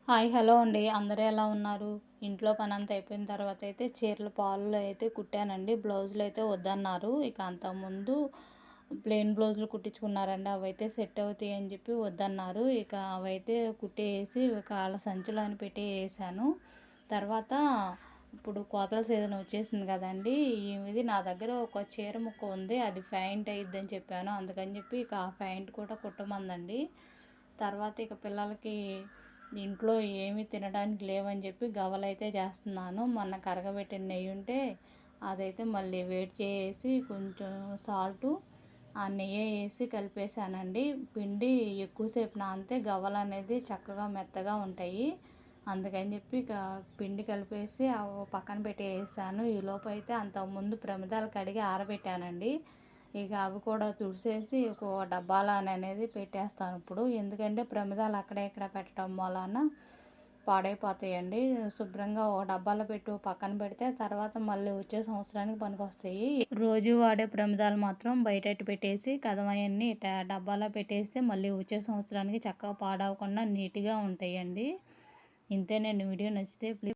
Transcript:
Hi hello అండి. అందరూ ఎలా ఉన్నారు? ఇంట్లో పనంతా అయిపోయిన తర్వాత అయితే చీరలు పాల్లో అయితే కుట్టానండి. బ్లౌజులు అయితే వద్దన్నారు. ఇక అంతకుముందు ప్లెయిన్ బ్లౌజులు కుట్టించుకున్నారండి. అవైతే సెట్ అవుతాయి అని చెప్పి వద్దన్నారు. ఇక అవైతే కుట్టేసి ఒక ఆళ్ళ సంచిలో అని పెట్టి వేసాను. తర్వాత ఇప్పుడు కోతల సీజన్ వచ్చేసింది కదండి. ఇది నా దగ్గర ఒక చీర ముక్క ఉంది. అది ప్యాంట్ అయ్యిద్దని చెప్పాను. అందుకని చెప్పి ఇక ఆ ప్యాంట్ కూడా కుట్టమందండి. తర్వాత ఇక పిల్లలకి ఇంట్లో ఏమీ తినడానికి లేవని చెప్పి గవ్వలైతే చేస్తున్నాను. మొన్న కరగబెట్టిన నెయ్యి ఉంటే అదైతే మళ్ళీ వేడి చేసి కొంచెం సాల్టు ఆ నెయ్యి వేసి కలిపేసానండి. పిండి ఎక్కువసేపు నానితే గవ్వలు అనేది చక్కగా మెత్తగా ఉంటాయి. అందుకని చెప్పి ఇక పిండి కలిపేసి పక్కన పెట్టేసాను. ఈలోపు అయితే అంతకుముందు ప్రమిదాలు కడిగి ఆరబెట్టానండి. ఇక అవి కూడా తుడిసేసి ఒక డబ్బాలో అనేది పెట్టేస్తాను ఇప్పుడు. ఎందుకంటే ప్రమిదాలు అక్కడ ఇక్కడ పెట్టడం వలన పాడైపోతాయండి. శుభ్రంగా ఒక డబ్బాలో పెట్టి పక్కన పెడితే తర్వాత మళ్ళీ వచ్చే సంవత్సరానికి పనికొస్తాయి. రోజు వాడే ప్రమిదాలు మాత్రం బయట పెట్టేసి కదమయన్నీ డబ్బాలో పెట్టేస్తే మళ్ళీ వచ్చే సంవత్సరానికి చక్కగా పాడవకుండా నీట్గా ఉంటాయండి. ఇంతేనండి. వీడియో నచ్చితే ప్లీజ్